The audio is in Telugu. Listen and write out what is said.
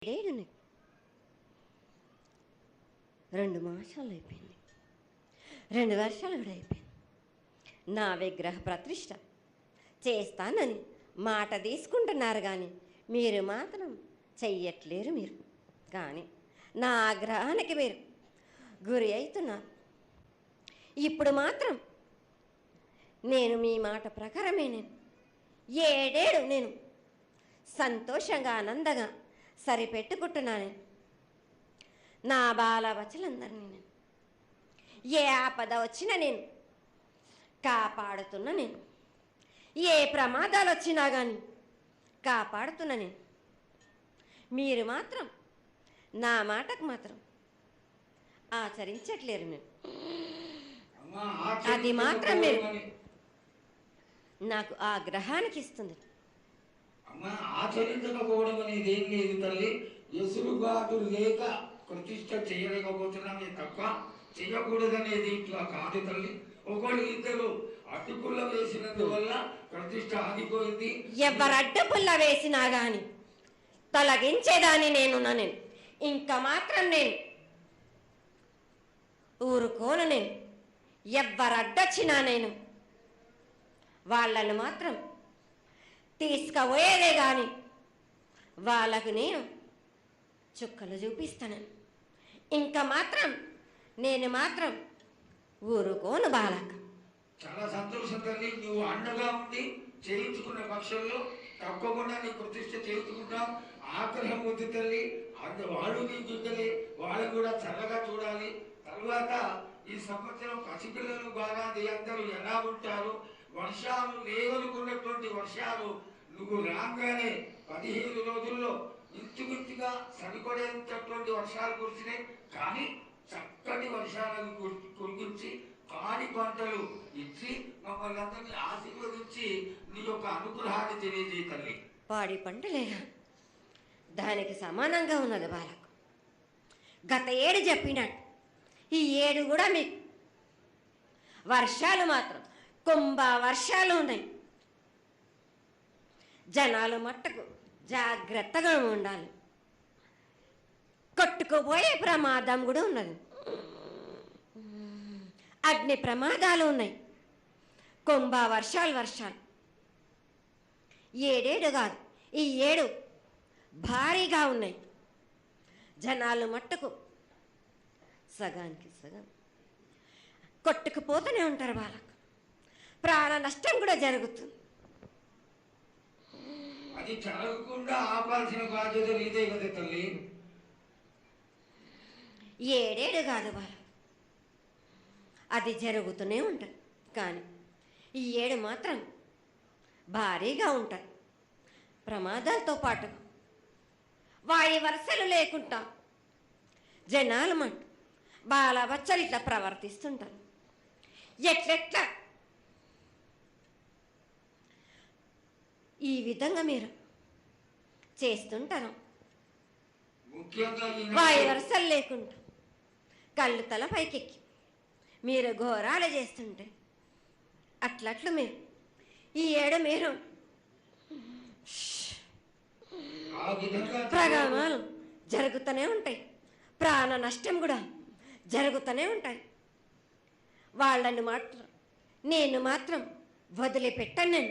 ఏడేడు 2 మాసాలు అయిపోయింది, 2 వర్షాలు కూడా అయిపోయింది. నా విగ్రహ ప్రతిష్ట చేస్తానని మాట తీసుకుంటున్నారు, కానీ మీరు మాత్రం చెయ్యట్లేరు. మీరు కానీ నా ఆగ్రహానికి మీరు గురి అవుతున్నారు. ఇప్పుడు మాత్రం నేను మీ మాట ప్రకారమే ఏడేడు సంతోషంగా ఆనందంగా సరిపెట్టుకుంటున్నాను. నా బాల బచ్చలందరినీ ఏ ఆపద వచ్చినా నేను కాపాడుతున్నా. ఏ ప్రమాదాలు వచ్చినా కానీ కాపాడుతున్నా. మీరు మాత్రం నా మాటకు మాత్రం ఆచరించట్లేరు. అది మాత్రం మీరు నాకు ఆగ్రహానికి ఇస్తుంది. ఆచరించకపోవడం అనేది ఏం లేదు తల్లి. ఎసురుబాటు లేక ప్రతిష్ట చేయలేకపోతున్నామే తప్ప చేయకూడదనేది ఇట్లా కాదు తల్లి. ఒకళ్ళు ఇద్దరు అడ్డుపుల్ల వేసినందువల్ల ప్రతిష్ట ఆగిపోయింది. ఎవరు అడ్డుపుల్ల వేసినా గాని తొలగించేదాన్ని నేను ఇంకా మాత్రం ఊరుకోను. ఎవరు అడ్డొచ్చినా వాళ్ళను మాత్రం తీసుకుపోయేదే కానీ వాళ్ళకు చుక్కలు చూపిస్తాను. ఇంకా మాత్రం మాత్రం ఊరుకోను బాలక. చాలా సంతోషం తల్లి. నువ్వు అండగా ఉండి చేయించుకున్న పక్షంలో తప్పకుండా నీ ప్రతిష్ట చేయించుకుంటాం. ఆగ్రహం వద్దు తల్లి. వాళ్ళు నీ బిడ్డలే, వాళ్ళు కూడా చల్లగా చూడాలి. తర్వాత ఈ సంవత్సరం పసిపిల్లలు బాగా అందరూ ఎలా ఉంటారు. వర్షాలు లేవనుకున్నటువంటి వర్షాలు నువ్వు రాగానే 15 రోజుల్లో ఇంచుమించుగా సరిపడేటటువంటి వర్షాలు కురిసినాయి. కానీ చక్కటి వర్షాలను కురిపించి పాడి పంటలు ఇచ్చి మమ్మల్ని అందరినీ ఆశీర్వదించి నీ యొక్క అనుగ్రహాన్ని తెలియజేయ తల్లి. పాడి పంటలేనా దానికి సమానంగా ఉన్నది బాలకు. గత ఏడు చెప్పినట్టు ఈ ఏడు కూడా మీకు వర్షాలు మాత్రం కుంభ వర్షాలు ఉన్నాయి. జనాలు మట్టుకు జాగ్రత్తగా ఉండాలి. కొట్టుకుపోయే ప్రమాదం కూడా ఉన్నది. అగ్ని ప్రమాదాలు ఉన్నాయి. కుంభ వర్షాలు ఏడేడు కాదు, ఈ ఏడు భారీగా ఉన్నాయి. జనాలు మట్టుకు సగానికి సగం కొట్టుకుపోతూనే ఉంటారు. వాళ్ళకు ప్రాణ నష్టం కూడా జరుగుతుంది. అది జరగకుండా ఆపాల్సిన బాధ్యత నీదే కదా తల్లి. ఏడేడు కాదు వాళ్ళు, అది జరుగుతూనే ఉంటుంది. కానీ ఈ ఏడు మాత్రం భారీగా ఉంటాయి. ప్రమాదాలతో పాటు వాడి వరుసలు లేకుండా జనాలు మట్టు బాలబచ్చలు ఇట్లా ప్రవర్తిస్తుంటారు. ఎట్లెట్లా ఈ విధంగా మీరు చేస్తుంటారు. వాయు వరుసలు లేకుండా కళ్ళు తల పైకెక్కి మీరు ఘోరాలు చేస్తుంటే అట్లట్లు మీరు ఈ ఏడు మీరు ప్రమాదాలు జరుగుతూనే ఉంటాయి. ప్రాణ నష్టం కూడా జరుగుతూనే ఉంటాయి. వాళ్ళని మాత్రం నేను మాత్రం వదిలిపెట్టను.